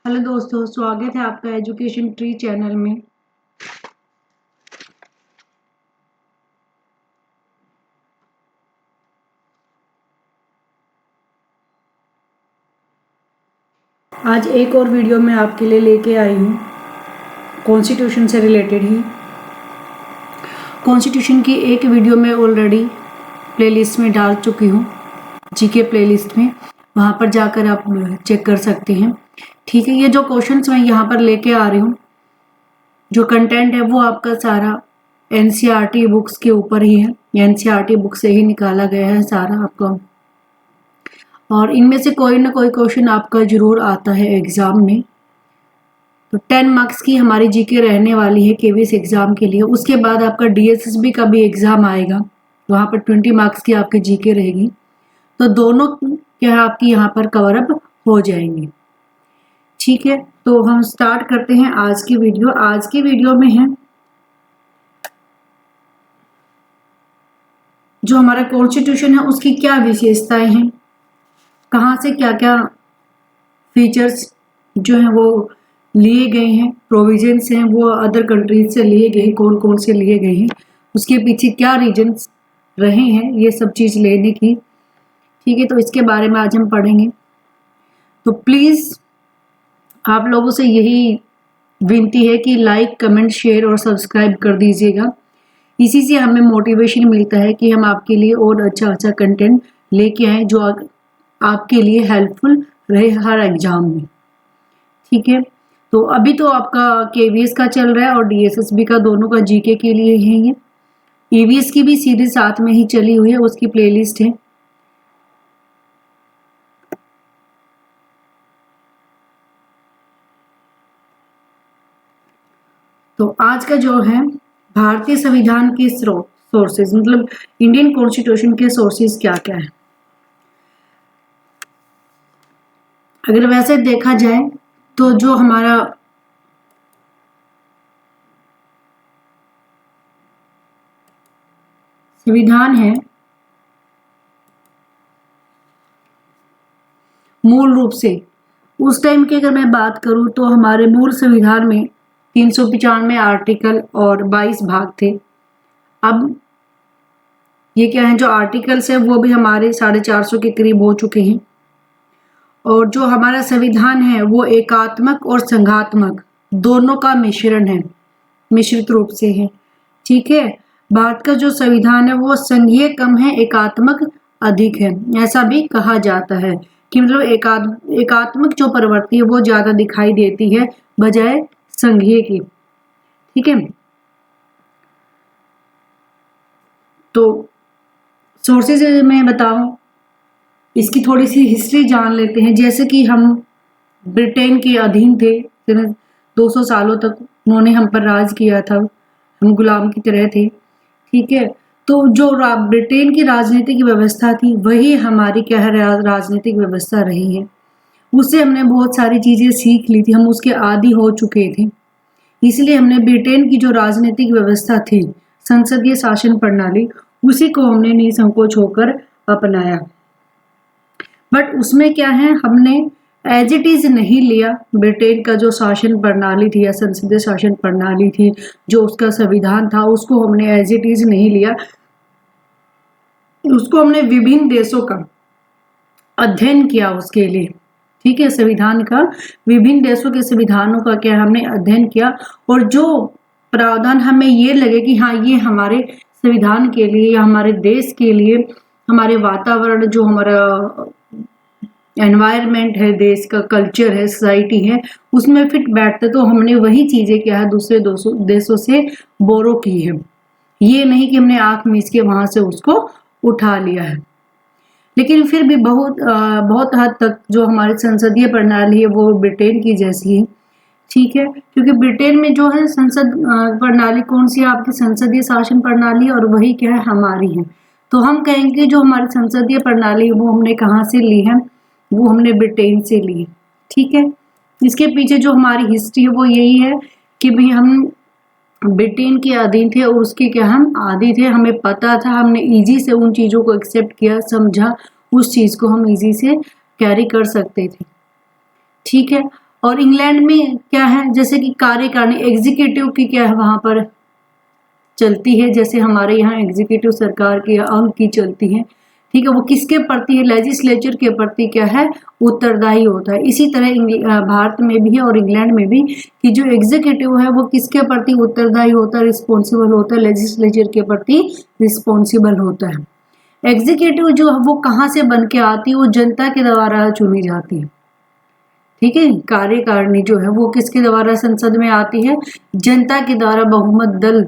Hello दोस्तों, स्वागत है आपका एजुकेशन ट्री चैनल में। आज एक और वीडियो मैं आपके लिए लेके आई हूँ कॉन्स्टिट्यूशन से रिलेटेड ही। कॉन्स्टिट्यूशन की एक वीडियो मैं ऑलरेडी प्लेलिस्ट में डाल चुकी हूँ, जीके प्लेलिस्ट में, वहाँ पर जाकर आप चेक कर सकते हैं। ठीक है, ये जो क्वेश्चंस मैं यहाँ पर लेके आ रही हूँ, जो कंटेंट है वो आपका सारा एनसीईआरटी बुक्स के ऊपर ही है। एनसीईआरटी बुक से ही निकाला गया है सारा आपका, और इनमें से कोई ना कोई क्वेश्चन आपका जरूर आता है एग्जाम में। तो 10 मार्क्स की हमारी जीके रहने वाली है केवीएस एग्जाम के लिए। उसके बाद आपका डीएसएसबी का भी एग्जाम आएगा, वहाँ पर 20 मार्क्स की आपकी जीके रहेगी। तो दोनों क्या आपकी यहाँ पर कवर अप हो जाएंगे। ठीक है, तो हम स्टार्ट करते हैं आज की वीडियो। आज की वीडियो में है जो हमारा कॉन्स्टिट्यूशन है उसकी क्या विशेषताएं हैं, कहाँ से क्या क्या फीचर्स जो है वो लिए गए हैं, प्रोविजंस हैं वो अदर कंट्रीज से लिए गए, कौन कौन से लिए गए हैं, उसके पीछे क्या रीजंस रहे हैं ये सब चीज़ लेने की। ठीक है, तो इसके बारे में आज हम पढ़ेंगे। तो प्लीज़ आप लोगों से यही विनती है कि लाइक, कमेंट, शेयर और सब्सक्राइब कर दीजिएगा। इसी से हमें मोटिवेशन मिलता है कि हम आपके लिए और अच्छा अच्छा कंटेंट लेके आए जो आपके लिए हेल्पफुल रहे हर एग्जाम में। ठीक है, तो अभी तो आपका केवीएस का चल रहा है और डीएसएसबी का, दोनों का जीके के लिए है ये। ईवीएस की भी सीरीज साथ में ही चली हुई है, उसकी प्लेलिस्ट है। तो आज का जो है भारतीय संविधान के सोर्सेज, मतलब इंडियन कॉन्स्टिट्यूशन के सोर्सेज क्या क्या है। अगर वैसे देखा जाए तो जो हमारा संविधान है मूल रूप से उस टाइम की अगर मैं बात करूं तो हमारे मूल संविधान में 395 आर्टिकल और 22 भाग थे। अब ये क्या है, जो आर्टिकल्स है वो भी हमारे 450 के करीब हो चुके हैं। और जो हमारा संविधान है वो एकात्मक और संघात्मक दोनों का मिश्रण है, मिश्रित रूप से है। ठीक है, भारत का जो संविधान है वो संघीय कम है, एकात्मक अधिक है। ऐसा भी कहा जाता है कि मतलब एकात्मक जो प्रवृत्ति है वो ज्यादा दिखाई देती है बजाय संघीय की। ठीक है, तो सोर्सेज में बताऊं, इसकी थोड़ी सी हिस्ट्री जान लेते हैं। जैसे कि हम ब्रिटेन के अधीन थे, 200 सालों तक उन्होंने हम पर राज किया था, हम गुलाम की तरह थे। ठीक है, तो जो ब्रिटेन की राजनीतिक व्यवस्था थी वही हमारी क्या है राजनीतिक व्यवस्था रही है। उससे हमने बहुत सारी चीजें सीख ली थी, हम उसके आदी हो चुके थे। इसलिए हमने ब्रिटेन की जो राजनीतिक व्यवस्था थी, संसदीय शासन प्रणाली, उसी को हमने निसंकोच होकर अपनाया। बट उसमें क्या है, हमने एज इट इज नहीं लिया। ब्रिटेन का जो शासन प्रणाली थी या संसदीय शासन प्रणाली थी, जो उसका संविधान था, उसको हमने एज इट इज नहीं लिया। उसको हमने विभिन्न देशों का अध्ययन किया उसके लिए। ठीक है, संविधान का विभिन्न देशों के संविधानों का क्या हमने अध्ययन किया, और जो प्रावधान हमें ये लगे कि हाँ ये हमारे संविधान के लिए या हमारे देश के लिए, हमारे वातावरण, जो हमारा एनवायरनमेंट है, देश का कल्चर है, सोसाइटी है, उसमें फिट बैठते, तो हमने वही चीजें क्या है दूसरे देशों से बोरो की है। ये नहीं कि हमने आंख मीच के वहां से उसको उठा लिया है। लेकिन फिर भी बहुत हद तक जो हमारी संसदीय प्रणाली है वो ब्रिटेन की जैसी है। ठीक है, क्योंकि ब्रिटेन में जो है संसद प्रणाली कौन सी है, आपकी संसदीय शासन प्रणाली, और वही क्या है हमारी है। तो हम कहेंगे जो हमारी संसदीय प्रणाली है वो हमने कहाँ से ली है, वो हमने ब्रिटेन से ली। ठीक है, इसके पीछे जो हमारी हिस्ट्री है वो यही है कि भाई हम ब्रिटेन के अधीन थे और उसके क्या हम आदी थे। हमें पता था, हमने इजी से उन चीज़ों को एक्सेप्ट किया, समझा, उस चीज़ को हम इजी से कैरी कर सकते थे। ठीक है, और इंग्लैंड में क्या है, जैसे कि कार्यकारिणी एग्जीक्यूटिव की क्या है वहां पर चलती है, जैसे हमारे यहाँ एग्जीक्यूटिव सरकार की अंग की चलती है, ठीक है, वो किसके प्रति है, लेजिस्लेचर के प्रति क्या है, उत्तरदायी होता है। इसी तरह भारत में भी है और इंग्लैंड में भी कि जो एग्जीक्यूटिव है वो किसके प्रति उत्तरदायी होता है, रिस्पॉन्सिबल होता है, लेजिस्लेचर के प्रति रिस्पॉन्सिबल होता है। एग्जीक्यूटिव जो है वो कहाँ से बन के आती है, वो जनता के द्वारा चुनी जाती है, ठीक है। कार्यकारिणी जो है वो किसके द्वारा संसद में आती है, जनता के द्वारा बहुमत दल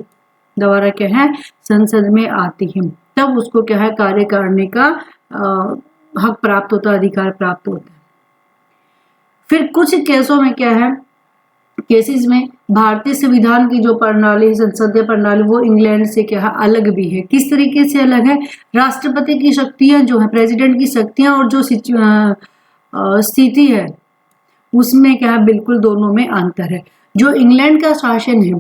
द्वारा क्या है संसद में आती है, तब उसको क्या है कार्यकारिणी का हक प्राप्त होता है, अधिकार प्राप्त होता है। फिर कुछ केसों में क्या है, केसेस में भारतीय संविधान की जो प्रणाली, संसदीय प्रणाली, वो इंग्लैंड से क्या है अलग भी है। किस तरीके से अलग है, राष्ट्रपति की शक्तियां जो है, प्रेसिडेंट की शक्तियां और जो स्थिति है उसमें क्या है बिल्कुल दोनों में अंतर है। जो इंग्लैंड का शासन है,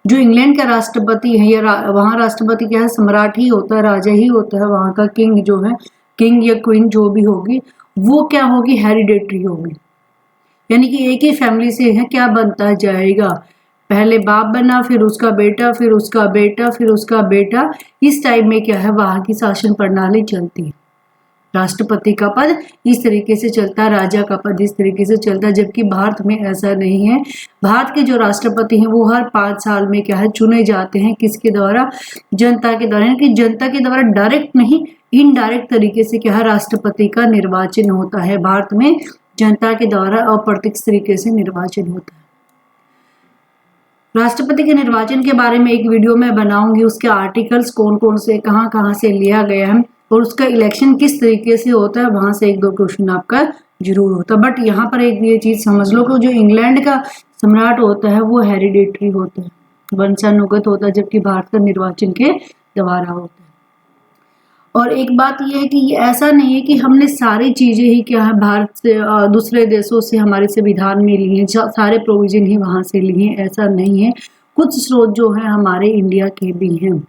जो इंग्लैंड का राष्ट्रपति है या वहाँ राष्ट्रपति क्या है, सम्राट ही होता है, राजा ही होता है, वहाँ का किंग जो है, किंग या क्वीन जो भी होगी वो क्या होगी, हेरिडेटरी होगी, यानी कि एक ही फैमिली से है क्या बनता जाएगा, पहले बाप बना, फिर उसका बेटा, फिर उसका बेटा, फिर उसका बेटा, इस टाइप में क्या है वहाँ की शासन प्रणाली चलती है। राष्ट्रपति का पद इस तरीके से चलता है, राजा का पद इस तरीके से चलता है, जबकि भारत में ऐसा नहीं है। भारत के जो राष्ट्रपति हैं वो हर 5 साल में क्या है चुने जाते हैं, किसके द्वारा, जनता के द्वारा, यानी कि जनता के द्वारा डायरेक्ट नहीं, इनडायरेक्ट तरीके से क्या है राष्ट्रपति का निर्वाचन होता है। भारत में जनता के द्वारा अप्रत्यक्ष तरीके से निर्वाचन होता है। राष्ट्रपति के निर्वाचन के बारे में एक वीडियो मैं बनाऊंगी, उसके आर्टिकल्स कौन कौन से कहाँ कहाँ से लिया गया है और उसका इलेक्शन किस तरीके से होता है, वहां से 1-2 क्वेश्चन आपका जरूर होता है। बट यहाँ पर एक ये चीज समझ लो कि जो इंग्लैंड का सम्राट होता है वो हेरिडेटरी होता है, वंशानुगत होता है, जबकि भारत का निर्वाचन के द्वारा होता है। और एक बात यह है कि ये ऐसा नहीं है कि हमने सारी चीजें ही क्या है भारत से दूसरे देशों से हमारे संविधान में लिए हैं, सारे प्रोविजन ही वहां से लिए हैं, ऐसा नहीं है। कुछ स्रोत जो है हमारे इंडिया के भी हैं,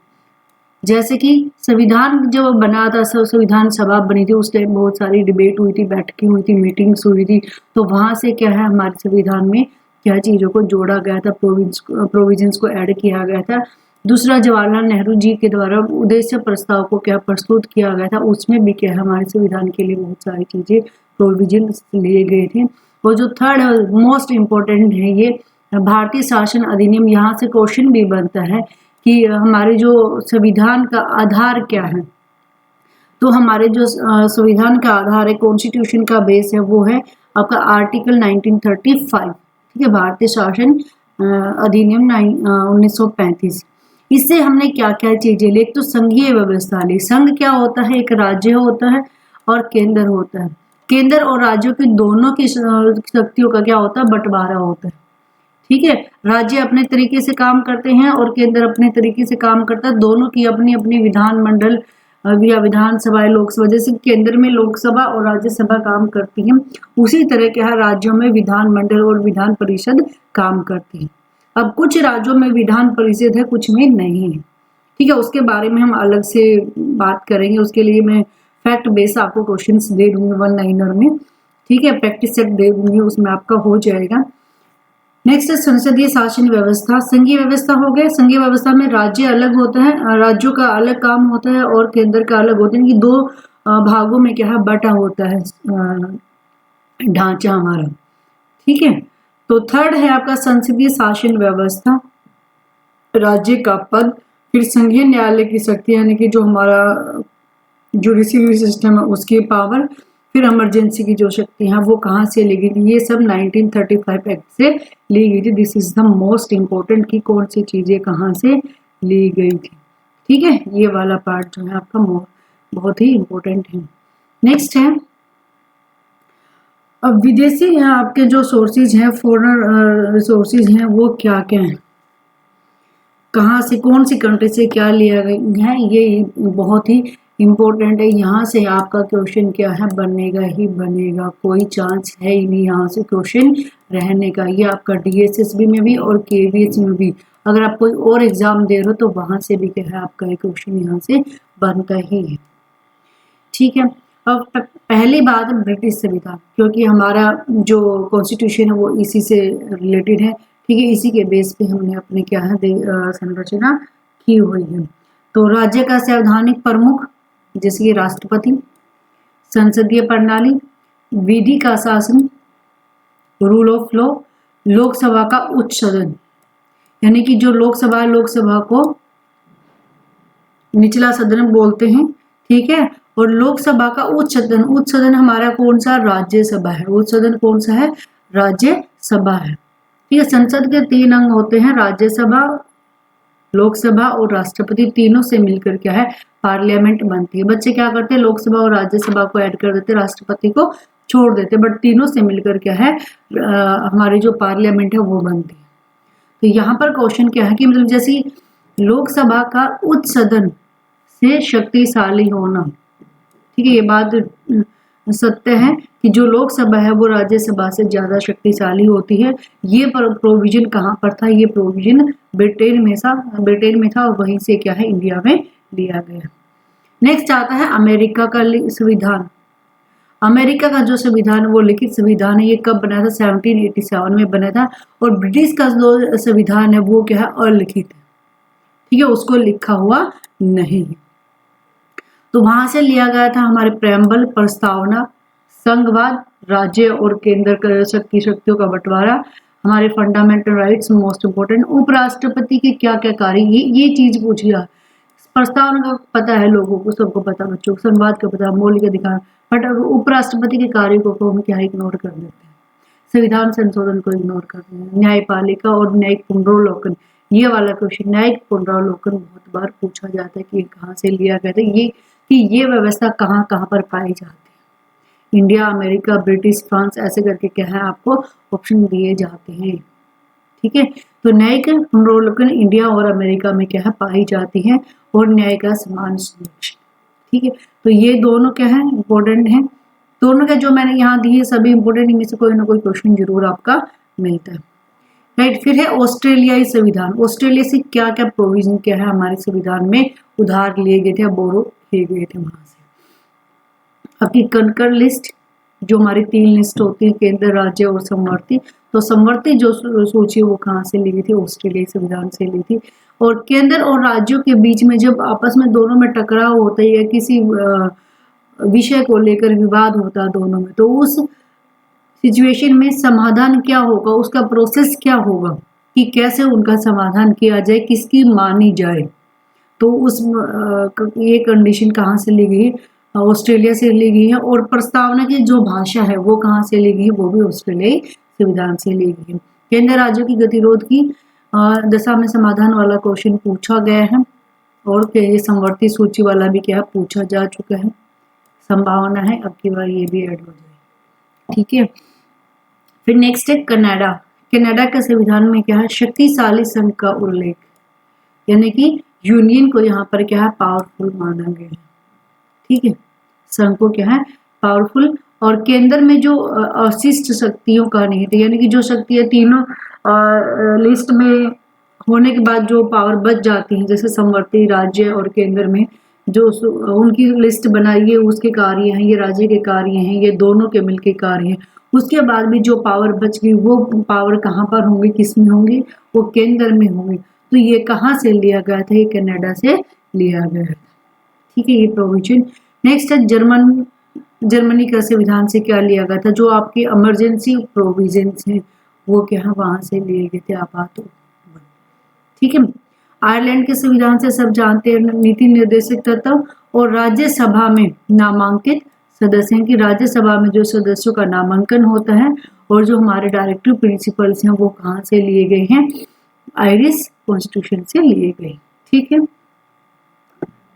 जैसे कि संविधान जब बना था, संविधान सभा बनी थी, उस टाइम बहुत सारी डिबेट हुई थी, बैठकें हुई थी, मीटिंग्स हुई थी, तो वहां से क्या है हमारे संविधान में क्या चीज़ों को जोड़ा गया था, प्रोविजंस को ऐड किया गया था। दूसरा, जवाहरलाल नेहरू जी के द्वारा उद्देश्य प्रस्ताव को क्या प्रस्तुत किया गया था, उसमें भी क्या है हमारे संविधान के लिए बहुत सारी चीज़ें प्रोविजन लिए गए थे। और जो थर्ड मोस्ट इम्पोर्टेंट है ये भारतीय शासन अधिनियम, यहाँ से क्वेश्चन भी बनता है कि हमारे जो संविधान का आधार क्या है, तो हमारे जो संविधान का आधार है, कॉन्स्टिट्यूशन का बेस है, वो है आपका आर्टिकल 1935, ठीक है, भारतीय शासन अधिनियम 1935। इससे हमने क्या क्या चीजें ली, एक तो संघीय व्यवस्था ली। संघ क्या होता है, एक राज्य होता है और केंद्र होता है। केंद्र और राज्यों की दोनों की शक्तियों का क्या होता है, बंटवारा होता है, ठीक है। राज्य अपने तरीके से काम करते हैं और केंद्र अपने तरीके से काम करता है, दोनों की अपनी अपनी विधानमंडल या विधानसभा, लोकसभा, जैसे केंद्र में लोकसभा और राज्यसभा काम करती है, उसी तरह क्या है राज्यों में विधानमंडल और विधान परिषद काम करती है। अब कुछ राज्यों में विधान परिषद है, कुछ में नहीं है, ठीक है, उसके बारे में हम अलग से बात करेंगे। उसके लिए मैं फैक्ट बेस आपको क्वेश्चंस दे दूंगी 1 लाइनर में, ठीक है, प्रैक्टिस सेट दे दूंगी, उसमें आपका हो जाएगा। नेक्स्ट है संसदीय शासन व्यवस्था। संघीय व्यवस्था हो गया, संघीय व्यवस्था में राज्य अलग होता है, राज्यों का अलग काम होता है और केंद्र का अलग होता है, कि 2 भागों में क्या है बटा होता है ढांचा हमारा, ठीक है। तो थर्ड है आपका संसदीय शासन व्यवस्था, राज्य का पद, फिर संघीय न्यायालय की शक्ति, यानी कि जो हमारा जुडिशरी सिस्टम है उसकी पावर, फिर इमरजेंसी की जो शक्ति है वो कहाँ से ली गई थी, ये सब 1935 एक्ट से ली गई थी। This is the most important कि कौन सी चीजें कहाँ से ली गई थी, ठीक है, ये वाला पार्ट जो है आपका बहुत ही इम्पोर्टेंट है। नेक्स्ट है अब विदेशी हैं आपके जो सोर्सेज हैं, फॉरेन रिसोर्सेज हैं, वो क्या क्या हैं, कहाँ से, कौन सी कंट्री से क्या लिया गया है, ये बहुत ही इम्पोर्टेंट है। यहाँ से आपका क्वेश्चन क्या है बनेगा ही बनेगा, कोई चांस है ही नहीं यहाँ से क्वेश्चन रहने का। ये आपका DSSB में भी और KVS में भी, अगर आप कोई और एग्जाम दे रहे हो तो वहाँ से भी क्या है आपका क्वेश्चन यहाँ से बनता ही है, ठीक है। अब पहली बात ब्रिटिश संविधान, क्योंकि हमारा जो कॉन्स्टिट्यूशन है वो इसी से रिलेटेड है, ठीक है, इसी के बेस पे हमने अपने क्या है संरचना की हुई है। तो राज्य का संवैधानिक प्रमुख जैसे कि राष्ट्रपति, संसदीय प्रणाली, विधि का शासन, रूल ऑफ लॉ, लोकसभा का उच्च सदन, यानी कि जो लोकसभा है लोकसभा को निचला सदन बोलते हैं, ठीक है, और लोकसभा का उच्च सदन हमारा कौन सा, राज्यसभा है। उच्च सदन कौन सा है, राज्यसभा है, ठीक है। संसद के 3 अंग होते हैं, राज्यसभा, लोकसभा और राष्ट्रपति, तीनों से मिलकर क्या है पार्लियामेंट बनती है। बच्चे क्या करते हैं, लोकसभा और राज्यसभा को ऐड कर देते, राष्ट्रपति को छोड़ देते, बट तीनों से मिलकर क्या है हमारी जो पार्लियामेंट है वो बनती है। तो यहाँ पर क्वेश्चन क्या है कि मतलब जैसे लोकसभा का उच्च सदन से शक्तिशाली होना, ठीक है, ये बात सत्य है कि जो लोकसभा है वो राज्यसभा से ज्यादा शक्तिशाली होती है। ये प्रोविजन कहाँ पर था, ये प्रोविजन ब्रिटेन में था और वहीं से क्या है इंडिया में लिया गया। नेक्स्ट आता है अमेरिका का संविधान। अमेरिका का जो संविधान वो लिखित संविधान है, ये कब बना था, 1787 में बना था। और ब्रिटिश का जो संविधान है वो क्या है अलिखित है, ठीक है, उसको लिखा हुआ नहीं है। तो वहां से लिया गया था हमारे प्रेम्बल, प्रस्तावना, संघवाद, राज्य और केंद्र शक्तियों का बंटवारा, हमारे फंडामेंटल राइट्स, मोस्ट इंपोर्टेंट, उपराष्ट्रपति के क्या क्या कार्य, ये चीज पूछी है। प्रस्तावना का पता है लोगों को, सबको पता, बच्चों को संवाद का पता, मौलिक अधिकार, बट उपराष्ट्रपति के कार्य को हम क्या इग्नोर कर देते हैं, संविधान संशोधन को इग्नोर करते हैं। न्यायपालिका और न्यायिक पुनरावलोकन, ये वाला क्वेश्चन न्यायिक पुनरावलोकन बहुत बार पूछा जाता है कि कहाँ से लिया गया था, ये व्यवस्था कहाँ कहाँ पर पाई जाती है। इंडिया, अमेरिका, ब्रिटिश, फ्रांस, ऐसे करके क्या है आपको ऑप्शन दिए जाते हैं, ठीक है। तो न्यायिक पुनरावलोकन इंडिया और अमेरिका में क्या है पाई जाती है, और न्याय का समान संरक्षण, ठीक है। तो ये दोनों क्या है इंपॉर्टेंट है, दोनों का जो मैंने यहाँ दिए सभी इंपॉर्टेंट, इनमें से कोई ना कोई क्वेश्चन जरूर आपका मिलता है, राइट। फिर है ऑस्ट्रेलियाई संविधान। ऑस्ट्रेलिया से क्या क्या प्रोविजन क्या है हमारे संविधान में उधार लिए गए थे, बोरो किए गए थे वहां से। आपकी कंकर लिस्ट, जो हमारी 3 लिस्ट होती है, केंद्र, राज्य और समवर्ती। तो समवर्ती जो सूची वो कहाँ से ली गई थी, ऑस्ट्रेलियाई संविधान से ली थी। और केंद्र और राज्यों के बीच में जब आपस में दोनों में टकराव होता है या किसी विषय को लेकर विवाद होता है दोनों में, तो उस सिचुएशन में समाधान क्या होगा, उसका प्रोसेस क्या होगा कि कैसे उनका समाधान किया जाए, किसकी मानी जाए। तो उस ये कंडीशन कहाँ से ली गई, ऑस्ट्रेलिया से ली गई है। और प्रस्तावना की जो भाषा है वो कहाँ से ली गई है, वो भी ऑस्ट्रेलियाई संविधान से ली गई है। केंद्र राज्यों की गतिरोध की दशा में समाधान वाला क्वेश्चन पूछा गया है, और ये समवर्ती सूची वाला भी क्या पूछा जा चुका है, संभावना है अब की बार ये भी ऐड हो जाए, ठीक है। फिर नेक्स्ट है कनाडा। कनाडा के संविधान में क्या है शक्तिशाली संघ का उल्लेख, यानी कि यूनियन को यहाँ पर क्या है पावरफुल माना गया है, ठीक है, संघ को क्या है पावरफुल। और केंद्र में जो अवशिष्ट शक्तियों का निहित, यानी कि जो शक्तियां तीनों लिस्ट में होने के बाद जो पावर बच जाती हैं, जैसे समवर्ती, राज्य और केंद्र में जो उनकी लिस्ट बनाई है उसके कार्य हैं, ये राज्य के कार्य हैं, ये दोनों के मिलके कार्य हैं। उसके बाद भी जो पावर बच गई वो पावर कहाँ पर होंगी, किस में होंगी, वो केंद्र में होंगी। तो ये कहाँ से लिया गया था, ये कनाडा से लिया गया था, ठीक है, ये प्रोविजन। नेक्स्ट है जर्मनी का संविधान से क्या लिया गया था, जो आपके इमरजेंसी प्रोविजन हैं वो क्या है वहां से लिए गए थे आपात, ठीक है। आयरलैंड के संविधान से सब जानते हैं नीति निर्देशक तत्व और राज्यसभा में नामांकित सदस्य हैं, कि राज्यसभा में जो सदस्यों का नामांकन होता है और जो हमारे डायरेक्टिव प्रिंसिपल्स हैं वो कहाँ से लिए गए हैं, आयरिश कॉन्स्टिट्यूशन से लिए गए, ठीक है।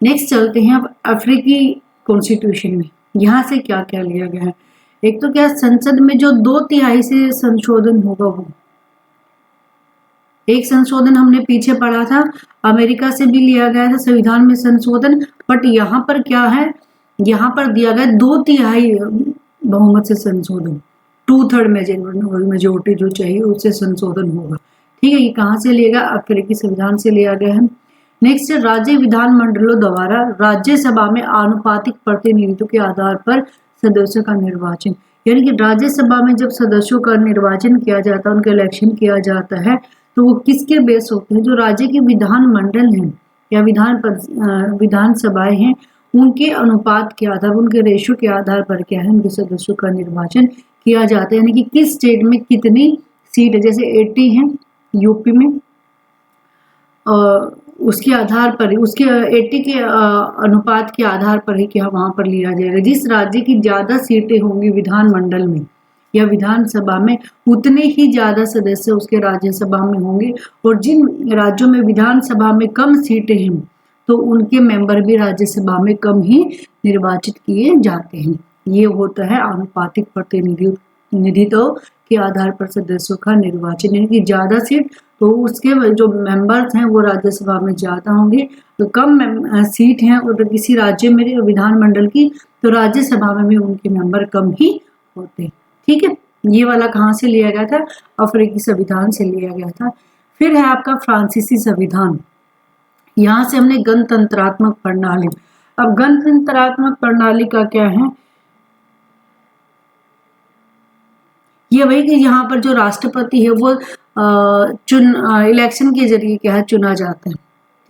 नेक्स्ट चलते हैं अब अफ्रीकी कॉन्स्टिट्यूशन में, यहाँ से क्या क्या लिया गया है। एक तो क्या संसद में जो 2/3 से संशोधन होगा, वो एक संशोधन हमने पीछे पढ़ा था, अमेरिका से भी लिया गया था संविधान में संशोधन, बट यहाँ पर क्या है, यहाँ पर दिया गया 2/3 बहुमत से संशोधन, 2/3 मेजोरिटी जो चाहिए उससे संशोधन होगा, ठीक है। ये कहाँ से लिया गया, अफ्रीकी संविधान से लिया गया है। नेक्स्ट है राज्य विधानमंडलों द्वारा राज्यसभा में आनुपातिक प्रतिनिधित्व के आधार पर सदस्यों का निर्वाचन। यानी कि राज्यसभा में जब सदस्यों का निर्वाचन किया जाता है, उनका इलेक्शन किया जाता है, तो वो किसके बेस होते हैं? जो राज्य के विधानमंडल हैं या विधानसभाएं हैं, उनके अनुपात के आधार, उनके रेशो के आधार पर क्या है, उनके सदस्यों का निर्वाचन किया जाता है। यानी कि किस स्टेट में कितनी सीट है, जैसे 80 है यूपी में, उसके आधार पर, उसके 80 के अनुपात के आधार पर ही क्या वहां पर लिया जाएगा। जिस राज्य की ज्यादा सीटें होंगी विधानमंडल में या विधानसभा में, उतने ही ज्यादा सदस्य उसके राज्यसभा में होंगे, और जिन राज्यों में विधानसभा में कम सीटें हैं तो उनके मेंबर भी राज्यसभा में कम ही निर्वाचित किए जाते हैं। ये होता है आनुपातिक प्रतिनिधित्व के आधार पर सदस्यों का निर्वाचन। यानी कि ज्यादा सीट तो उसके जो मेंबर्स हैं वो राज्यसभा में ज्यादा होंगे, तो कम सीट हैं और किसी राज्य में विधानमंडल की, तो राज्यसभा में भी उनके मेंबर कम ही होते हैं। ठीक है, ये वाला कहाँ से लिया गया था? अफ्रीकी संविधान से लिया गया था। फिर है आपका फ्रांसीसी संविधान। यहाँ से हमने गणतंत्रात्मक प्रणाली। अब गणतंत्रात्मक प्रणाली का क्या है? ये वही कि यहाँ पर जो राष्ट्रपति है वो इलेक्शन के जरिए क्या है, चुना जाता है।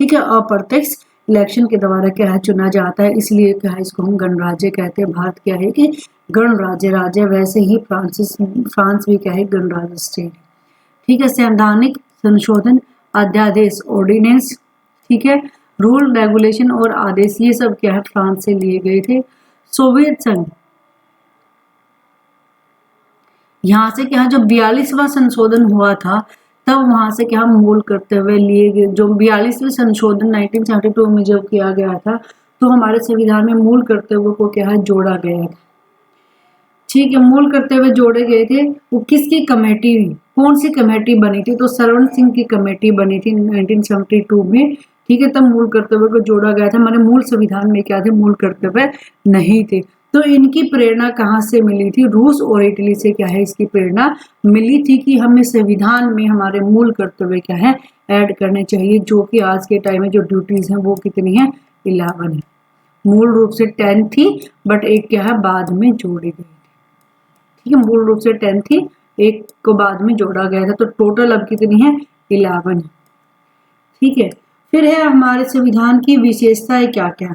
ठीक है, अप्रत्यक्ष इलेक्शन के द्वारा क्या है, चुना जाता है, इसलिए क्या है, इसको हम गणराज्य कहते हैं। भारत क्या है कि गणराज्य राज्य, वैसे ही फ्रांस भी क्या है, गणराज्य स्टेट। ठीक है, संवैधानिक संशोधन, अध्यादेश, ऑर्डिनेंस, ठीक है, रूल, रेगुलेशन और आदेश, ये सब क्या है, फ्रांस से लिए गए थे। सोवियत संघ, यहाँ से क्या, जो 42वां संशोधन हुआ था, तब वहां से क्या मूल करते हुए लिए गए, जो 42वें संशोधन 1972 में जब किया गया था, तो हमारे संविधान में मूल करते हुए को क्या है, जोड़ा गया था। ठीक है, मूल करते हुए जोड़े गए थे। वो किसकी कमेटी, कौन सी कमेटी बनी थी? तो सरवण सिंह की कमेटी बनी थी 1972 में। ठीक है, तब मूल करते हुए को जोड़ा गया था। हमारे मूल संविधान में क्या थे, मूल करते हुए नहीं थे। तो इनकी प्रेरणा कहाँ से मिली थी? रूस और इटली से क्या है, इसकी प्रेरणा मिली थी कि हमें संविधान में हमारे मूल करते हुए क्या है, ऐड करने चाहिए, जो कि आज के टाइम में जो ड्यूटीज हैं वो कितनी है, 11 है। मूल रूप से 10 थी, बट एक क्या है, बाद में जोड़ी गई। ठीक है, मूल रूप से 10 थी, एक को बाद में जोड़ा गया था, तो टोटल अब कितनी है, 11 है। ठीक है, फिर है हमारे संविधान की विशेषताएं क्या क्या।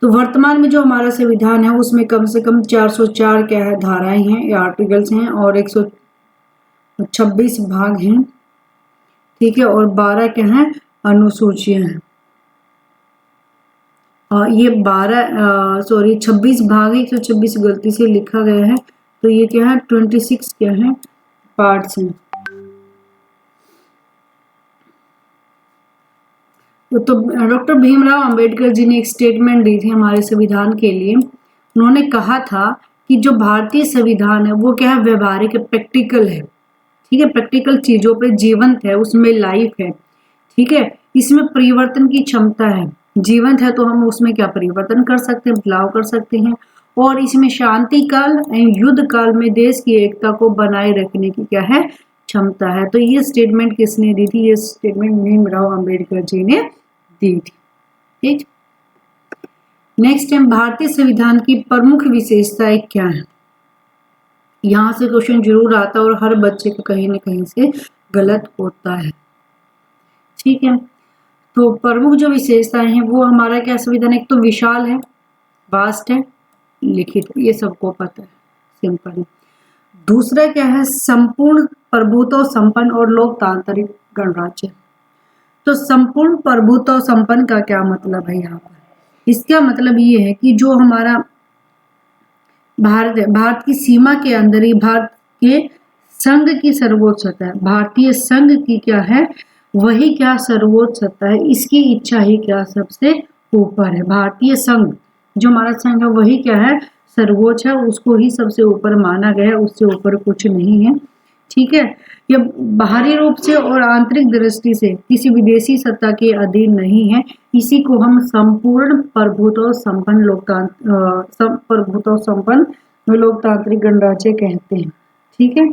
तो वर्तमान में जो हमारा संविधान है उसमें कम से कम 404 क्या है, धाराएं हैं या आर्टिकल्स हैं, और 126 भाग हैं। ठीक है, और 12 क्या है, अनुसूचियां हैं। ये 26 भाग है, 126 गलती से लिखा गया है, तो ये क्या है, 26 क्या है, पार्ट्स हैं। तो डॉक्टर भीमराव अंबेडकर जी ने एक स्टेटमेंट दी थी हमारे संविधान के लिए। उन्होंने कहा था कि जो भारतीय संविधान है वो क्या है, व्यवहारिक है, प्रैक्टिकल है। ठीक है, प्रैक्टिकल चीजों पे जीवंत है, उसमें लाइफ है। ठीक है, इसमें परिवर्तन की क्षमता है, जीवंत है, तो हम उसमें क्या परिवर्तन कर सकते हैं, बदलाव कर सकते हैं। और इसमें शांति काल एवं युद्ध काल में देश की एकता को बनाए रखने की क्या है, क्षमता है। तो ये स्टेटमेंट किसने दी थी? ये स्टेटमेंट भीमराव अंबेडकर जी ने दी थी। ठीक, नेक्स्ट टाइम भारतीय संविधान की प्रमुख विशेषताएं क्या है? यहाँ से क्वेश्चन जरूर आता है और हर बच्चे को कहीं ना कहीं से गलत होता है। ठीक है, तो प्रमुख जो विशेषताएं हैं वो हमारा क्या संविधान, एक तो विशाल है, वास्ट है, लिखित, ये सबको पता है, सिंपल है। दूसरा क्या है, संपूर्ण प्रभुत्व संपन्न और लोकतांत्रिक गणराज्य। तो संपूर्ण प्रभुत्व संपन्न का क्या मतलब है यहाँ पर? इसका मतलब ये है कि जो हमारा भारत है, भारत की सीमा के अंदर ही भारत के संघ की सर्वोच्च सत्ता है, भारतीय संघ की क्या है, वही क्या सर्वोच्च सत्ता है, इसकी इच्छा ही क्या सबसे ऊपर है। भारतीय संघ, जो हमारा संघ है वही क्या है, सर्वोच्च है, उसको ही सबसे ऊपर माना गया है, उससे ऊपर कुछ नहीं है। ठीक है, ये बाहरी रूप से और आंतरिक दृष्टि से किसी विदेशी सत्ता के अधीन नहीं है। इसी को हम संपूर्ण प्रभुत्व संपन्न लोकतांत्रिक गणराज्य कहते हैं। ठीक है,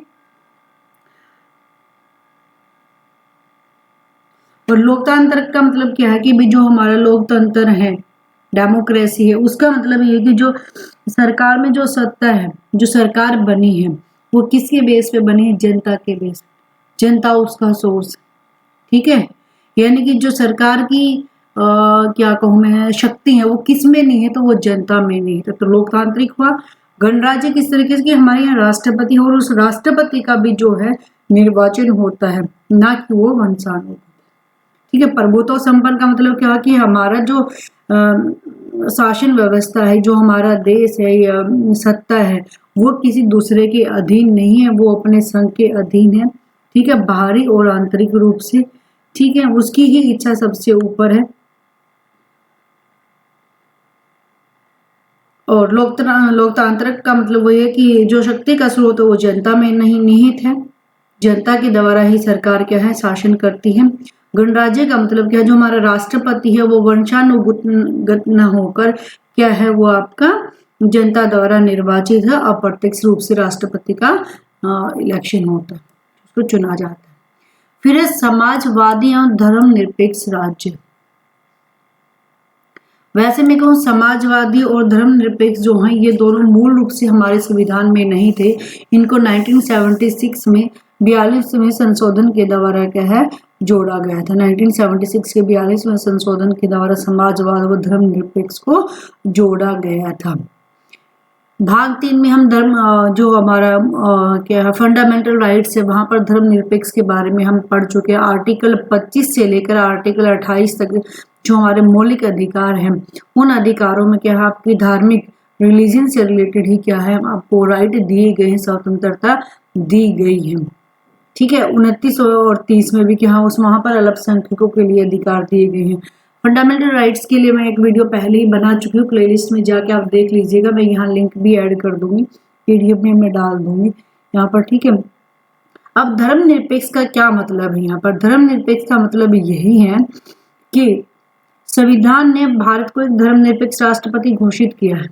और लोकतंत्र का मतलब क्या है कि भी जो हमारा लोकतंत्र है, डेमोक्रेसी है, उसका मतलब ये है कि जो सरकार में जो सत्ता है, जो सरकार बनी है, वो किसके बेस पे बनी है? जनता के बेस पे। जनता उसका सोर्स, ठीक है। यानी कि जो सरकार की क्या कहूँ मैं, शक्ति है वो किस में नहीं है? तो वो जनता में नहीं है। तो लोकतांत्रिक हुआ। गणराज्य किस तरीके से कि हमारे यहाँ राष्ट्रपति है, और उस राष्ट्रपति का भी जो है निर्वाचन होता है, ना कि वो वंशानुगत। ठीक है। प्रभुत्व संपन्न का मतलब क्या है कि हमारा जो शासन व्यवस्था है, जो हमारा देश है या सत्ता है, वो किसी दूसरे के अधीन नहीं है, वो अपने संघ के अधीन है। ठीक है। बाहरी और आंतरिक रूप से, ठीक है, उसकी ही इच्छा सबसे ऊपर है। और लोकतांत्रिक का मतलब वही है कि जो शक्ति का स्रोत है वो जनता में नहीं निहित है, जनता के द्वारा ही सरकार क्या है? शासन करती है। गणराज्य का मतलब क्या है? जो हमारा राष्ट्रपति है वो वंशानुगत न होकर क्या है? वो आपका जनता द्वारा निर्वाचित है। अप्रत्यक्ष रूप से राष्ट्रपति का इलेक्शन होता है, उसको चुना जाता है। फिर है समाजवादी और धर्मनिरपेक्ष राज्य। वैसे मैं कहूँ समाजवादी और धर्मनिरपेक्ष जो हैं, ये दोनों मूल रूप से हमारे संविधान में नहीं थे। इनको 1976 में 42वें संशोधन के द्वारा क्या है? जोड़ा गया था। 1976 के 42वें संशोधन के द्वारा समाजवाद व धर्मनिरपेक्ष को जोड़ा गया था। भाग 3 में हम धर्म जो हमारा क्या है फंडामेंटल राइट्स है, वहां पर धर्मनिरपेक्ष के बारे में हम पढ़ चुके हैं। आर्टिकल 25 से लेकर आर्टिकल 28 तक जो हमारे मौलिक अधिकार हैं, उन अधिकारों में क्या है? आपकी धार्मिक रिलीजन से रिलेटेड ही क्या है? आपको राइट दिए गए हैं, स्वतंत्रता दी गई है। ठीक है। 29 और 30 में भी क्या उस वहां पर अल्पसंख्यकों के लिए अधिकार दिए गए हैं। फंडामेंटल राइट्स के लिए मैं एक वीडियो पहले ही बना चुकी हूँ, प्लेलिस्ट में जाके आप देख लीजिएगा। मैं यहाँ लिंक भी ऐड कर दूंगी, पीडीएफ में मैं डाल दूंगी यहाँ पर। ठीक है। अब धर्मनिरपेक्ष का क्या मतलब है? यहाँ पर धर्मनिरपेक्ष का मतलब यही है कि संविधान ने भारत को एक धर्मनिरपेक्ष राष्ट्रपति घोषित किया है।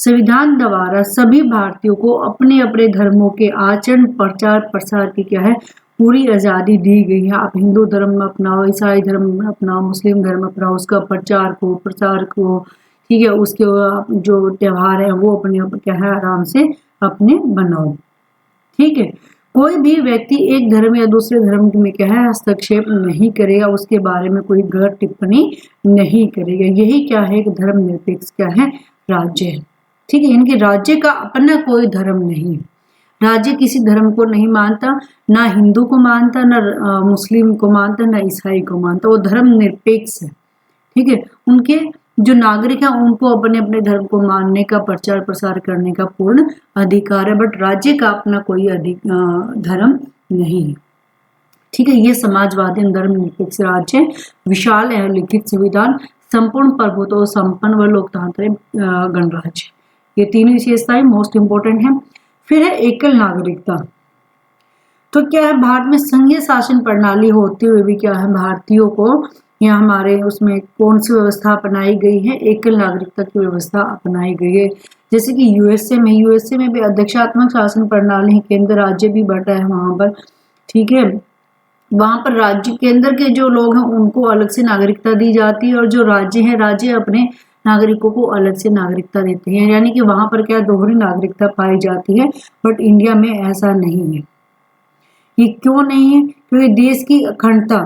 संविधान द्वारा सभी भारतीयों को अपने अपने धर्मों के आचरण, प्रचार प्रसार की क्या है? पूरी आजादी दी गई है। आप हिंदू धर्म अपनाओ, ईसाई धर्म अपनाओ, मुस्लिम धर्म अपनाओ, उसका प्रचार को, प्रसार को, ठीक है, उसके जो त्योहार है वो अपने क्या है? आराम से अपने बनाओ। ठीक है। कोई भी व्यक्ति एक धर्म या दूसरे धर्म में क्या है? हस्तक्षेप नहीं करेगा, उसके बारे में कोई गलत टिप्पणी नहीं करेगा। यही क्या है? एक धर्मनिरपेक्ष क्या है? राज्य है। ठीक है। इनके राज्य का अपना कोई धर्म नहीं, राज्य किसी धर्म को नहीं मानता, ना हिंदू को मानता, ना मुस्लिम को मानता, ना ईसाई को मानता। वो धर्म निरपेक्ष है। ठीक है। उनके जो नागरिक हैं उनको अपने अपने धर्म को मानने का, प्रचार प्रसार करने का पूर्ण अधिकार है, बट राज्य का अपना कोई धर्म नहीं है। ठीक है। ये समाजवादी धर्मनिरपेक्ष राज्य, विशाल एवं लिखित संविधान, संपूर्ण प्रभुत्व संपन्न व लोकतांत्रिक गणराज्य, ये तीन विशेषताएं मोस्ट इंपोर्टेंट है। फिर है एकल नागरिकता। तो क्या है? भारत में संघीय शासन प्रणाली होते हुए भी क्या है? भारतीयों को या हमारे उसमें कौन सी व्यवस्था अपनाई गई है? एकल नागरिकता की व्यवस्था अपनाई गई है। जैसे कि यूएसए में भी अध्यक्षात्मक शासन प्रणाली है, केंद्र राज्य भी बटा है वहां पर। ठीक है। वहां पर राज्य केंद्र के जो लोग हैं उनको अलग से नागरिकता दी जाती है, और जो राज्य है, राज्य अपने नागरिकों को अलग से नागरिकता देते हैं। यानी कि वहां पर क्या दोहरी नागरिकता पाई जाती है, बट इंडिया में ऐसा नहीं है। ये क्यों नहीं है? क्योंकि देश की अखंडता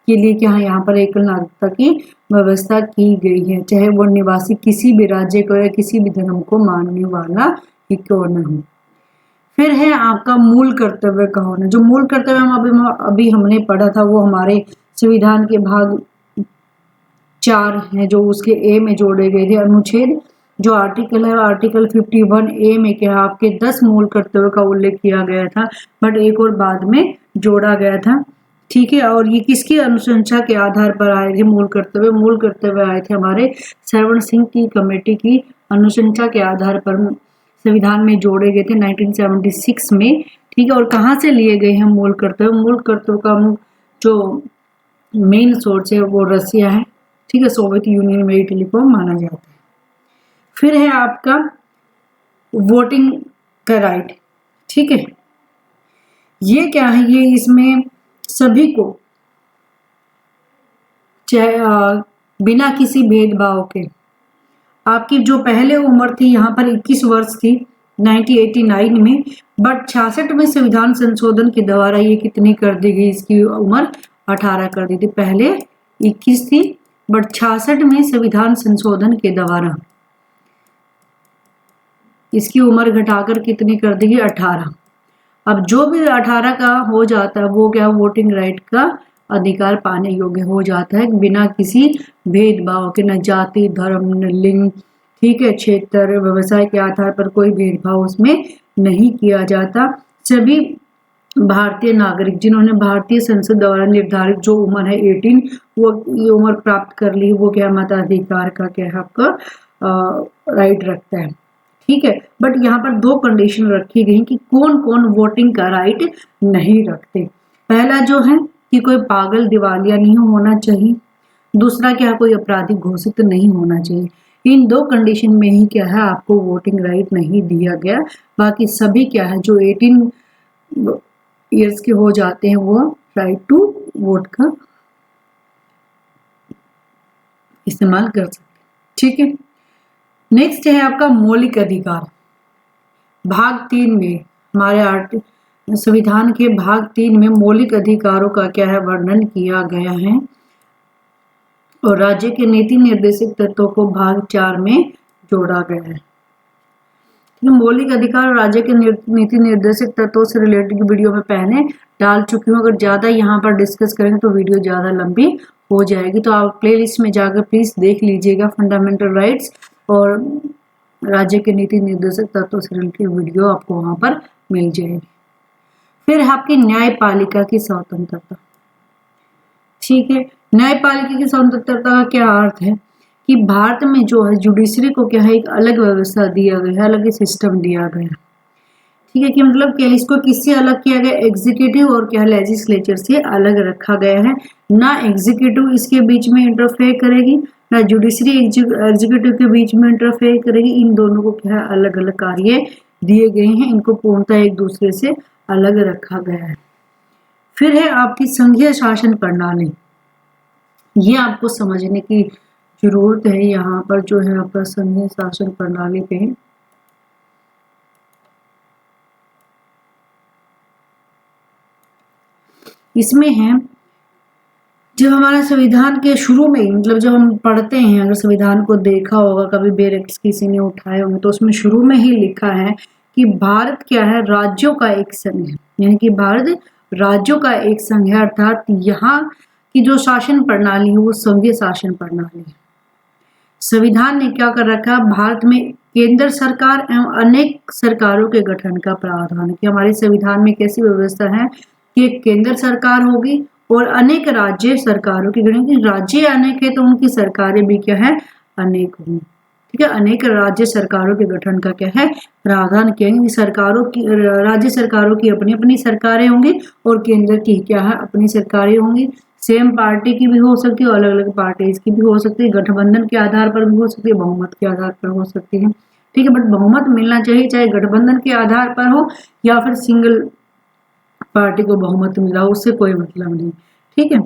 के लिए क्या है? यहाँ पर एकल नागरिकता की व्यवस्था की गई है, चाहे वो निवासी किसी भी राज्य को या किसी भी धर्म को मानने वाला ही क्यों न हो। फिर है आपका मूल कर्तव्य का होना। जो मूल कर्तव्य हम अभी हमने पढ़ा था, वो हमारे संविधान के भाग 4 है, जो उसके ए में जोड़े गए थे। अनुच्छेद जो आर्टिकल है, आर्टिकल 51A में क्या आपके 10 मूल कर्तव्य का उल्लेख किया गया था, बट एक और बाद में जोड़ा गया था। ठीक है। और ये किसकी अनुशंसा के आधार पर आए थे? मूल कर्तव्य आए थे हमारे श्रवण सिंह की कमेटी की अनुशंसा के आधार पर संविधान में जोड़े गए थे 1976 में। ठीक है। और कहाँ से लिए गए हैं मूल कर्तव्य का जो मेन सोर्स है वो रसिया है। ठीक है। सोवियत यूनियन में इटली को माना जाता है। फिर है आपका वोटिंग का राइट। ठीक है। ये क्या है? ये इसमें सभी को बिना किसी भेदभाव के। आपकी जो पहले उम्र थी यहाँ पर 21 वर्ष थी 1989 में, बट 66 में संविधान संशोधन के द्वारा ये कितनी कर दी गई, इसकी उम्र 18 कर दी थी। पहले 21 थी बट 66 में संविधान संशोधन के द्वारा इसकी उम्र घटाकर कितनी कर दी गई, 18। अब जो भी 18 का हो जाता है वो क्या, वोटिंग राइट का अधिकार पाने योग्य हो जाता है बिना किसी भेदभाव के, न जाति, धर्म, न लिंग, ठीक है, क्षेत्र, व्यवसाय के आधार पर कोई भेदभाव उसमें नहीं किया जाता। सभी भारतीय नागरिक जिन्होंने भारतीय संसद द्वारा निर्धारित जो उम्र है 18 वो ये उम्र प्राप्त कर ली, वो क्या मताधिकार का क्या है आपका राइट रखता है, ठीक है। बट यहाँ पर दो कंडीशन रखी गई कि कौन कौन वोटिंग का राइट नहीं रखते। पहला जो है कि कोई पागल दिवालिया नहीं होना चाहिए, दूसरा क्या, कोई अपराधी घोषित नहीं होना चाहिए। इन दो कंडीशन में ही क्या है आपको वोटिंग राइट नहीं दिया गया। बाकी सभी क्या है जो 18 ईयर्स के हो जाते हैं वो राइट टू वोट का इस्तेमाल कर सकते, ठीक है। नेक्स्ट है आपका मौलिक अधिकार। भाग 3 में हमारे संविधान के भाग 3 में मौलिक अधिकारों का क्या है वर्णन किया गया है और राज्य के नीति निर्देशक तत्वों को भाग 4 में जोड़ा गया है। मौलिक अधिकार और राज्य के नीति निर्देशक तत्वों से रिलेटेड वीडियो में पहले डाल चुकी हूँ। अगर ज़्यादा यहाँ पर डिस्कस करेंगे तो वीडियो ज़्यादा लंबी हो जाएगी, तो आप प्लेलिस्ट में जाकर प्लीज़ देख लीजिएगा। फंडामेंटल राइट्स और राज्य के नीति निर्देशक तत्वों से रिलेटेड वीडियो आपको वहाँ पर मिल जाएगी। फिर आपकी न्यायपालिका की स्वतंत्रता, ठीक है। न्यायपालिका की स्वतंत्रता का क्या अर्थ है कि भारत में जो है जुडिशरी को क्या है एक अलग व्यवस्था दिया गया है, अलग सिस्टम दिया गया है, ठीक है। कि मतलब क्या इसको किससे अलग किया गया, एग्जीक्यूटिव और क्या लेजिस्लेचर से अलग रखा गया है। ना एग्जीक्यूटिव इसके बीच में इंटरफेयर करेगी, ना जुडिशरी एग्जीक्यूटिव के बीच में इंटरफेयर करेगी। इन दोनों को क्या है अलग अलग कार्य दिए गए हैं, इनको पूर्णतः एक दूसरे से अलग रखा गया है। फिर है आपकी संघीय शासन प्रणाली। ये आपको समझने की जरूरत है। यहाँ पर जो है आपका संघीय शासन प्रणाली पे इसमें है जब हमारा संविधान के शुरू में मतलब जब हम पढ़ते हैं, अगर संविधान को देखा होगा कभी बेयर एक्ट किसी ने उठाए होंगे तो उसमें शुरू में ही लिखा है कि भारत क्या है राज्यों का एक संघ है, यानी कि भारत राज्यों का एक संघ है। अर्थात यहाँ की जो शासन प्रणाली है वो संघीय शासन प्रणाली है। संविधान ने क्या कर रखा, भारत में केंद्र सरकार एवं अनेक सरकारों के गठन का प्रावधान कि हमारे संविधान में कैसी व्यवस्था है कि एक केंद्र सरकार होगी और अनेक राज्य सरकारों की गठन की। राज्य अनेक है तो उनकी सरकारें भी क्या है अनेक होंगी, ठीक है। अनेक राज्य सरकारों के गठन का क्या है प्रावधान किया। सरकारों की राज्य सरकारों की अपनी अपनी सरकारें होंगी और केंद्र की क्या है अपनी सरकारें होंगी। सेम पार्टी की भी हो सकती है, अलग अलग पार्टीज की भी हो सकती है, गठबंधन के आधार पर भी हो सकती है, बहुमत के आधार पर हो सकती है, ठीक है। बट बहुमत मिलना चाहिए, चाहे गठबंधन के आधार पर हो या फिर सिंगल पार्टी को बहुमत मिला हो, उससे कोई मतलब नहीं, ठीक है।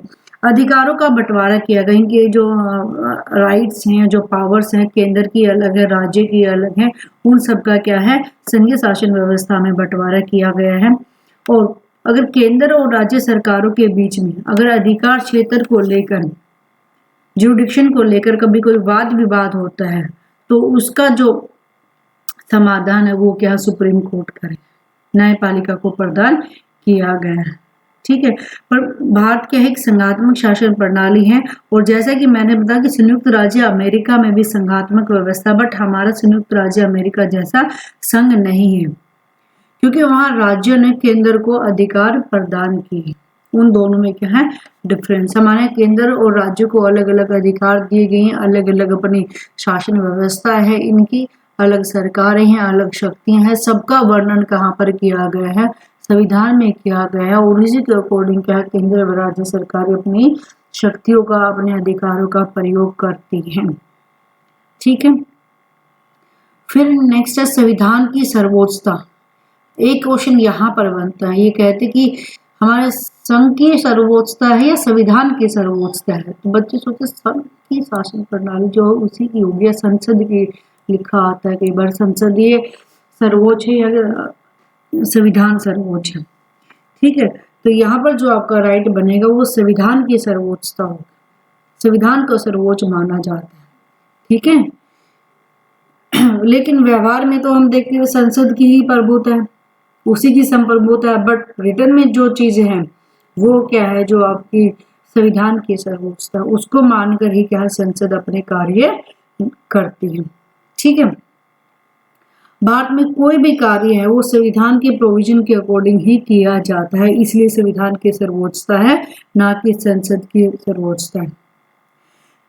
अधिकारों का बंटवारा किया गया, इनके जो राइट्स हैं, जो पावर्स हैं, केंद्र की अलग है, राज्य की अलग है, उन सब का क्या है संघीय शासन व्यवस्था में बंटवारा किया गया है। और अगर केंद्र और राज्य सरकारों के बीच में अगर अधिकार क्षेत्र को लेकर, जुडिक्शन को लेकर कभी कोई वाद विवाद होता है तो उसका जो समाधान है वो क्या सुप्रीम कोर्ट करे, न्यायपालिका को प्रदान किया गया है, ठीक है। पर भारत के एक संघात्मक शासन प्रणाली है और जैसा कि मैंने बताया कि संयुक्त राज्य अमेरिका में भी संघात्मक व्यवस्था, बट हमारा संयुक्त राज्य अमेरिका जैसा संघ नहीं है क्योंकि वहां राज्यों ने केंद्र को अधिकार प्रदान किए। उन दोनों में क्या है डिफरेंस, हमारे केंद्र और राज्य को अलग अलग अधिकार दिए गए हैं, अलग अलग अपनी शासन व्यवस्था है, इनकी अलग सरकारें हैं, अलग शक्तियां हैं। सबका वर्णन कहाँ पर किया गया है संविधान में किया गया है और इसी के अकॉर्डिंग क्या है केंद्र व राज्य सरकारें अपनी शक्तियों का अपने अधिकारों का प्रयोग करती हैं, ठीक है। फिर नेक्स्ट है संविधान की सर्वोच्चता। एक क्वेश्चन यहाँ पर बनता है, ये कहते कि हमारे संघ की सर्वोच्चता है या संविधान की सर्वोच्चता है? तो बच्चे सोचते संघ की शासन प्रणाली जो उसी की होगी या संसद की, लिखा आता है कई बार संसदीय सर्वोच्च है या संविधान सर्वोच्च है। ठीक है, तो यहाँ पर जो आपका राइट बनेगा वो संविधान की सर्वोच्चता होगी, संविधान को सर्वोच्च माना जाता है। ठीक है, लेकिन व्यवहार में तो हम देखते हैं संसद की ही प्रभुता है, उसी की संप्रभुता है, बट रिटर्न में जो चीजें हैं वो क्या है, जो आपकी संविधान की सर्वोच्चता उसको मानकर ही क्या है संसद अपने कार्य करती है। ठीक है, भारत में कोई भी कार्य है वो संविधान के प्रोविजन के अकॉर्डिंग ही किया जाता है, इसलिए संविधान की सर्वोच्चता है, ना कि संसद की सर्वोच्चता है।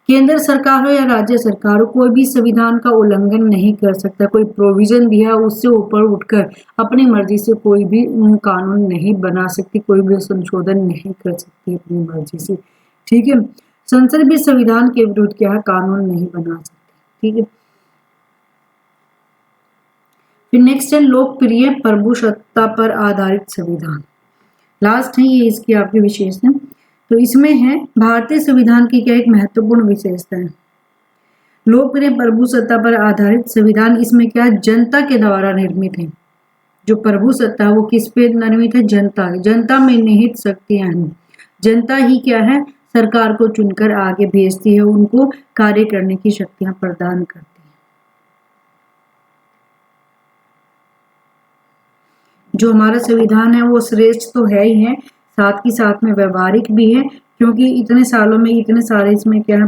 केंद्र सरकार हो या राज्य सरकार हो, कोई भी संविधान का उल्लंघन नहीं कर सकता। कोई प्रोविजन दिया उससे ऊपर उठकर अपनी मर्जी से कोई भी कानून नहीं बना सकती, कोई भी संशोधन नहीं कर सकती अपनी मर्जी से। ठीक है, संसद भी संविधान के विरुद्ध क्या है कानून नहीं बना सकती। ठीक है, फिर नेक्स्ट है लोकप्रिय प्रभुसत्ता पर आधारित संविधान। लास्ट है ये इसकी आपकी विशेषता। तो इसमें है भारतीय संविधान की क्या एक महत्वपूर्ण विशेषता है, लोकप्रिय प्रभुसत्ता पर आधारित संविधान। इसमें क्या जनता के द्वारा निर्मित है, जो प्रभुसत्ता वो किस पे निर्मित है, जनता, जनता में निहित शक्तियां हैं, जनता ही क्या है सरकार को चुनकर आगे भेजती है, उनको कार्य करने की शक्तियां प्रदान करती है। जो हमारा संविधान है वो श्रेष्ठ तो है ही है, साथ ही साथ में व्यवहारिक भी है, क्योंकि इतने सालों में इतने सारे इसमें क्या है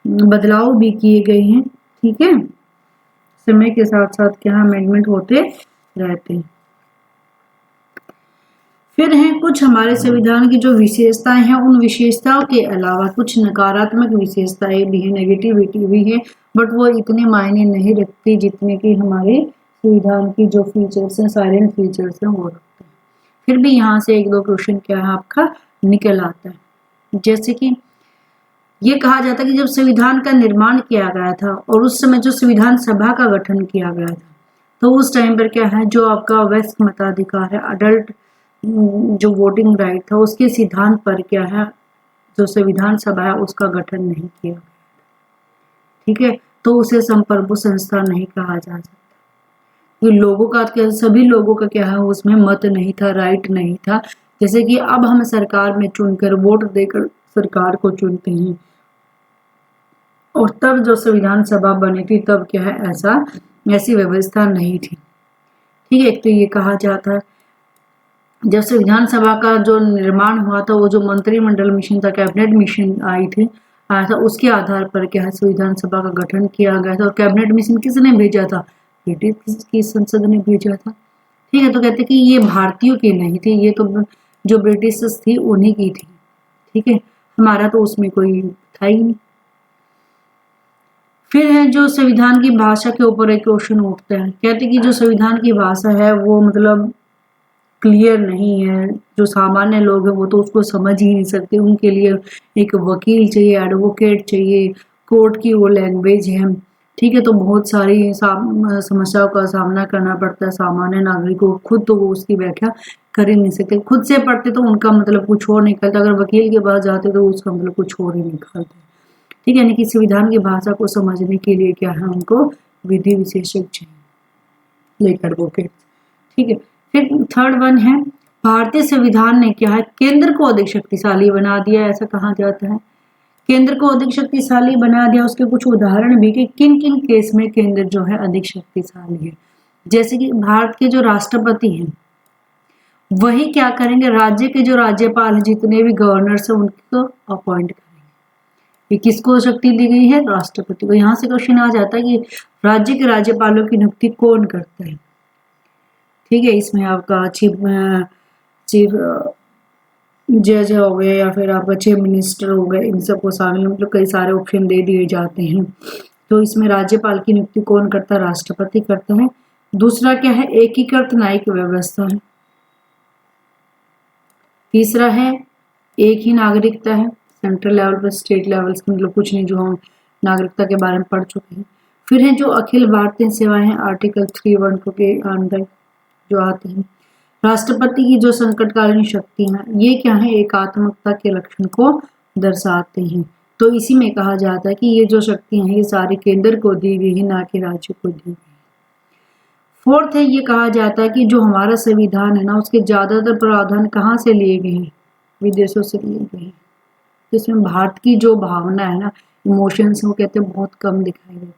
बदलाव भी किए गए हैं। ठीक है, समय के साथ साथ क्या अमेंडमेंट होते रहते हैं। फिर हैं कुछ हमारे संविधान की जो विशेषताएं हैं, उन विशेषताओं के अलावा कुछ नकारात्मक विशेषताएं भी है, नेगेटिविटी भी है, बट वो इतने मायने नहीं रखती जितने कि हमारे संविधान की जो फीचर्स हैं, साइलेंट फीचर्स हैं वो रखते हैं। फिर भी यहाँ से एक दो क्वेश्चन क्या है आपका निकल आता है। जैसे कि ये कहा जाता है कि जब संविधान का निर्माण किया गया था और उस समय जो संविधान सभा का गठन किया गया था, तो उस टाइम पर क्या है जो आपका वयस्क मताधिकार है, अडल्ट जो वोटिंग राइट था, उसके सिद्धांत पर क्या है जो संविधान सभा है उसका गठन नहीं किया गया। ठीक है, तो उसे संप्रभु संस्था नहीं कहा जा सकता। ये लोगों का क्या, सभी लोगों का क्या है उसमें मत नहीं था, राइट नहीं था। जैसे कि अब हम सरकार में चुनकर वोट देकर सरकार को चुनते हैं, और तब जो संविधान सभा बनी थी तब क्या है ऐसी व्यवस्था नहीं थी। ठीक है, एक तो ये कहा जाता है जब संविधान सभा का जो निर्माण हुआ था, वो जो मंत्रिमंडल मिशन था, कैबिनेट मिशन आया था, उसके आधार पर क्या है संविधान सभा का गठन किया गया था। और कैबिनेट मिशन किसने भेजा था, ब्रिटिश की संसद ने भेजा था। ठीक है, तो कहते कि ये भारतीयों की नहीं थी, ये तो जो ब्रिटिश थी उन्हीं की थी। ठीक है, हमारा तो उसमें कोई था ही नहीं। फिर है जो संविधान की भाषा के ऊपर एक क्वेश्चन उठता है, कहते कि जो संविधान की भाषा है वो मतलब क्लियर नहीं है, जो सामान्य लोग हैं वो तो उसको समझ ही नहीं सकते, उनके लिए एक वकील चाहिए, एडवोकेट चाहिए, कोर्ट की वो लैंग्वेज है। ठीक है, तो बहुत सारी समस्याओं का सामना करना पड़ता है सामान्य नागरिक को, खुद तो वो उसकी व्याख्या कर ही नहीं सकते। खुद से पढ़ते तो उनका मतलब कुछ और निकलता, अगर वकील के पास जाते तो उसका मतलब कुछ और ही निकलता। ठीक है, यानी कि संविधान की भाषा को समझने के लिए क्या है उनको विधि विशेषज्ञ चाहिए, लेकर एडवोकेट। ठीक है, फिर थर्ड वन है भारतीय संविधान ने क्या है केंद्र को अधिक शक्तिशाली बना दिया, ऐसा कहा जाता है। केंद्र को अधिक शक्तिशाली बना दिया, उसके कुछ उदाहरण भी कि किन किन केस में केंद्र जो है अधिक शक्तिशाली है। जैसे कि भारत के जो राष्ट्रपति हैं वही क्या करेंगे, राज्य के जो राज्यपाल जितने भी गवर्नर्स हैं उनको अपॉइंट करेंगे। ये किसको शक्ति दी गई है, राष्ट्रपति को। यहाँ से क्वेश्चन आ जाता है कि राज्य के राज्यपालों की नियुक्ति कौन करता है। ठीक है, इसमें आपका चीफ जज हो गए या फिर आपका चीफ मिनिस्टर हो गए, इन सबको शामिल मतलब कई सारे ऑप्शन दे दिए जाते हैं। तो इसमें राज्यपाल की नियुक्ति कौन करता है, राष्ट्रपति करता है। दूसरा क्या है एकीकृत न्यायिक व्यवस्था है। तीसरा है एक ही नागरिकता है, सेंट्रल लेवल पर स्टेट लेवल्स की मतलब कुछ नहीं, जो हम नागरिकता के बारे में पढ़ चुके हैं। फिर है जो अखिल भारतीय सेवाएं हैं, आर्टिकल 312 के अंदर जो आती हैं। राष्ट्रपति की जो संकटकालीन शक्ति है ये क्या है, एकात्मकता के लक्षण को दर्शाते हैं। तो इसी में कहा जाता है कि ये जो शक्तियां हैं ये सारी केंद्र को दी गई है, ना कि राज्य को दी गई। फोर्थ है, ये कहा जाता है कि जो हमारा संविधान है ना उसके ज्यादातर प्रावधान कहाँ से लिए गए हैं, विदेशों से लिए गए हैं। तो इसमें भारत की जो भावना है ना, इमोशंस, वो कहते हैं बहुत कम दिखाई देते हैं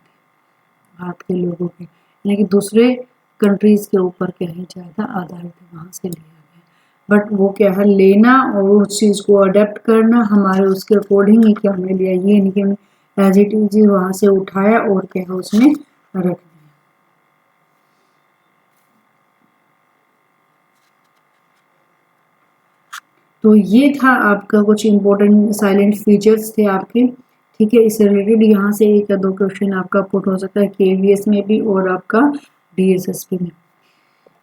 भारत के लोगों के, यानी कि दूसरे कंट्रीज के ऊपर क्या है ज्यादा आधारित है, वहां से लिया गया। बट वो क्या है, लेना और उस चीज को अडेप्ट करना हमारे उसके अकॉर्डिंग ही क्या हमने लिया, ये नहीं कि एज इट इज वहां से उठाया और क्या है उसमें रख दिया। तो ये था आपका कुछ इंपॉर्टेंट साइलेंट फीचर्स थे आपके, ठीक है। इससे रिलेटेड यहाँ से एक या दो क्वेश्चन आपका पुट हो सकता है केवीएस में भी और आपका डीएसएसपी में।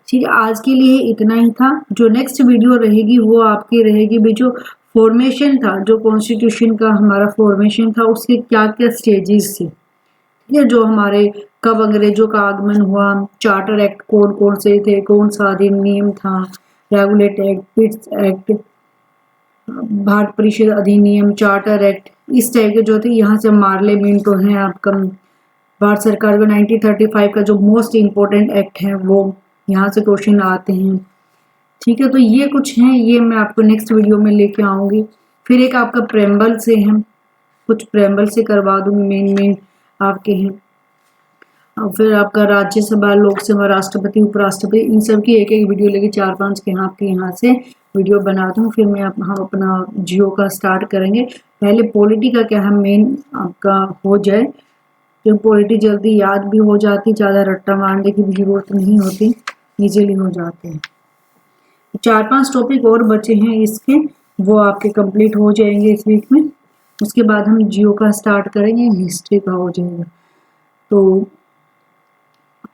ठीक है, आज के लिए इतना ही था। जो नेक्स्ट वीडियो रहेगी वो आपकी रहेगी भी जो फॉर्मेशन था, जो कॉन्स्टिट्यूशन का हमारा फॉर्मेशन था उसके क्या क्या स्टेजेस थे, ठीक है। जो हमारे कब अंग्रेजों का आगमन हुआ, चार्टर एक्ट कौन कौन से थे, कौन सा अधिनियम था, रेगुलेट एक्ट, पिट्स एक्ट, भारत परिषद अधिनियम, चार्टर एक्ट, इस टाइप के जो थे। यहाँ से मार्लेमेंटो है आपका, भारत सरकार का 1935 का जो मोस्ट इम्पोर्टेंट एक्ट है वो यहाँ से क्वेश्चन आते हैं, ठीक है। तो ये कुछ हैं, ये मैं आपको नेक्स्ट वीडियो में लेके आऊँगी। फिर एक आपका प्रेम्बल से है, कुछ प्रेम्बल से करवा दूंगी, मेन आपके हैं। और फिर आपका राज्यसभा, लोकसभा, राष्ट्रपति, उपराष्ट्रपति, इन सब की एक एक वीडियो लेके 4-5 के आपके यहाँ से वीडियो बनाता हूँ। फिर हम अपना जियो का स्टार्ट करेंगे। पहले पॉलिटी का क्या है मेन आपका हो जाए, जो पॉलिटी जल्दी याद भी हो जाती, ज़्यादा रट्टा मारने की भी जरूरत नहीं होती, इजीली हो जाते हैं। 4-5 टॉपिक और बचे हैं इसके, वो आपके कंप्लीट हो जाएंगे इस वीक में। उसके बाद हम जियो का स्टार्ट करेंगे, हिस्ट्री का हो जाएगा। तो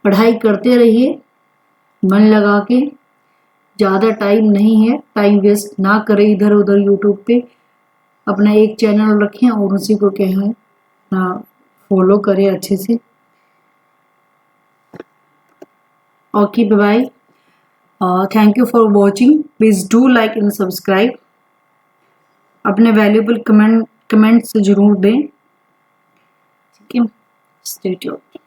पढ़ाई करते रहिए मन लगा के, ज़्यादा टाइम नहीं है, टाइम वेस्ट ना करें इधर उधर यूट्यूब पे। अपना एक चैनल रखें और उसी को क्या है फॉलो करें अच्छे से। Okay, bye. Thank you for watching. Please do like and subscribe. अपने वैल्यूएबल कमेंट्स जरूर दें, ठीक है। Stay tuned.